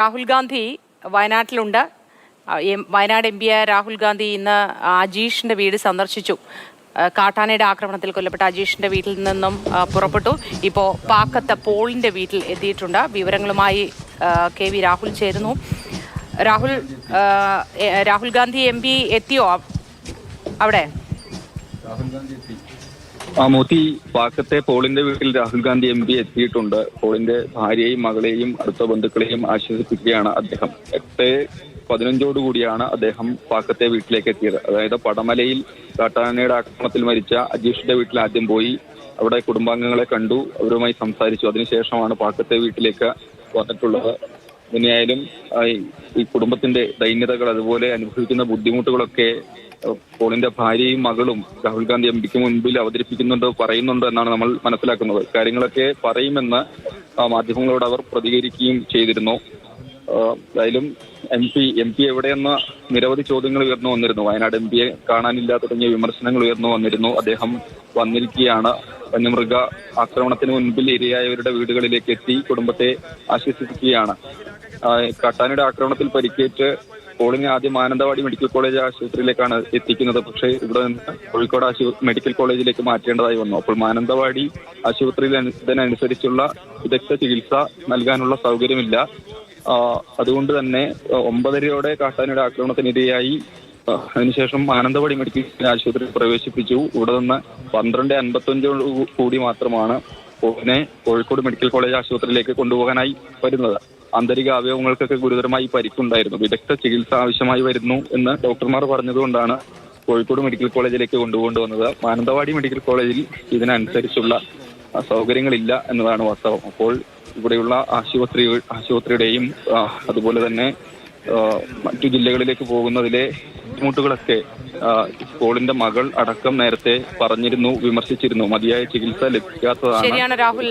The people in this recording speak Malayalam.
രാഹുൽ ഗാന്ധി വയനാട്ടിലുണ്ട്. വയനാട് എം പിയായ രാഹുൽ ഗാന്ധി ഇന്ന് അജീഷിന്റെ വീട് സന്ദർശിച്ചു. കാട്ടാനയുടെ ആക്രമണത്തിൽ കൊല്ലപ്പെട്ട അജീഷിന്റെ വീട്ടിൽ നിന്നും പുറപ്പെട്ടു. ഇപ്പോൾ പാക്കത്ത് പോളിന്റെ വീട്ടിൽ എത്തിയിട്ടുണ്ട്. വിവരങ്ങളുമായി KV രാഹുൽ ചേരുന്നു. രാഹുൽ ഗാന്ധി എം പി എത്തിയോ അവിടെ? മോത്തി, പാക്കത്തെ പോളിന്റെ വീട്ടിൽ രാഹുൽ ഗാന്ധി എം പി എത്തിയിട്ടുണ്ട്. പോളിന്റെ ഭാര്യയെയും മകളെയും അടുത്ത ബന്ധുക്കളെയും ആശ്വസിപ്പിക്കുകയാണ് അദ്ദേഹം. 8:15 അദ്ദേഹം പാക്കത്തെ വീട്ടിലേക്ക് എത്തിയത്. അതായത് പടമലയിൽ കാട്ടാനയുടെ ആക്രമണത്തിൽ മരിച്ച അജീഷിന്റെ വീട്ടിൽ ആദ്യം പോയി അവിടെ കുടുംബാംഗങ്ങളെ കണ്ടു, അവരുമായി സംസാരിച്ചു. അതിനുശേഷമാണ് പാക്കത്തെ വീട്ടിലേക്ക് വന്നിട്ടുള്ളത്. എങ്ങനെയായാലും ഈ കുടുംബത്തിന്റെ ദൈന്യതകൾ, അതുപോലെ അനുഭവിക്കുന്ന ബുദ്ധിമുട്ടുകളൊക്കെ പോളിന്റെ ഭാര്യയും മകളും രാഹുൽ ഗാന്ധി എം പിക്ക് മുൻപിൽ പറയുന്നുണ്ട് എന്നാണ് നമ്മൾ മനസ്സിലാക്കുന്നത്. കാര്യങ്ങളൊക്കെ പറയുമെന്ന് മാധ്യമങ്ങളോട് അവർ പ്രതികരിക്കുകയും ചെയ്തിരുന്നു. എന്തായാലും എം പി എവിടെയെന്ന നിരവധി ചോദ്യങ്ങൾ ഉയർന്നു വന്നിരുന്നു. വയനാട് എം പിയെ കാണാനില്ല തുടങ്ങിയ വിമർശനങ്ങൾ ഉയർന്നു വന്നിരുന്നു. അദ്ദേഹം വന്നിരിക്കുകയാണ്. വന്യമൃഗ ആക്രമണത്തിന് മുൻപിൽ ഇരയായവരുടെ വീടുകളിലേക്ക് എത്തി കുടുംബത്തെ ആശ്വസിപ്പിക്കുകയാണ്. കാട്ടാനയുടെ ആക്രമണത്തിൽ പരിക്കേറ്റ് പോളിനെ ആദ്യം മാനന്തവാടി മെഡിക്കൽ കോളേജ് ആശുപത്രിയിലേക്കാണ് എത്തിക്കുന്നത്. പക്ഷേ ഇവിടെ നിന്ന് കോഴിക്കോട് മെഡിക്കൽ കോളേജിലേക്ക് മാറ്റേണ്ടതായി വന്നു. അപ്പോൾ മാനന്തവാടി ആശുപത്രിയിൽ ഇതിനനുസരിച്ചുള്ള വിദഗ്ധ ചികിത്സ നൽകാനുള്ള സൗകര്യമില്ല. അതുകൊണ്ട് തന്നെ 9:30 കാട്ടാനയുടെ ആക്രമണത്തിനിരയായി അതിനുശേഷം മാനന്തവാടി മെഡിക്കൽ ആശുപത്രിയിൽ പ്രവേശിപ്പിച്ചു. ഇവിടെ നിന്ന് 12:55 മാത്രമാണ് പോളിനെ കോഴിക്കോട് മെഡിക്കൽ കോളേജ് ആശുപത്രിയിലേക്ക് കൊണ്ടുപോകാനായി വരുന്നത്. ആന്തരിക അവയവങ്ങൾക്കൊക്കെ ഗുരുതരമായി പരിക്കുണ്ടായിരുന്നു. വിദഗ്ധ ചികിത്സ ആവശ്യമായി വരുന്നു എന്ന് ഡോക്ടർമാർ പറഞ്ഞതുകൊണ്ടാണ് കോഴിക്കോട് മെഡിക്കൽ കോളേജിലേക്ക് കൊണ്ടുവന്നത്. മാനന്തവാടി മെഡിക്കൽ കോളേജിൽ ഇതിനനുസരിച്ചുള്ള സൗകര്യങ്ങളില്ല എന്നതാണ് വാസ്തവം. അപ്പോൾ ഇവിടെയുള്ള ആശുപത്രിയുടെയും അതുപോലെ തന്നെ മറ്റു ജില്ലകളിലേക്ക് പോകുന്നതിലെ ബുദ്ധിമുട്ടുകളൊക്കെ പോളിന്റെ മകൾ അടക്കം നേരത്തെ പറഞ്ഞിരുന്നു, വിമർശിച്ചിരുന്നു. മതിയായ ചികിത്സ ലഭിക്കാത്തതാണ്. ശരിയാണ് രാഹുൽ.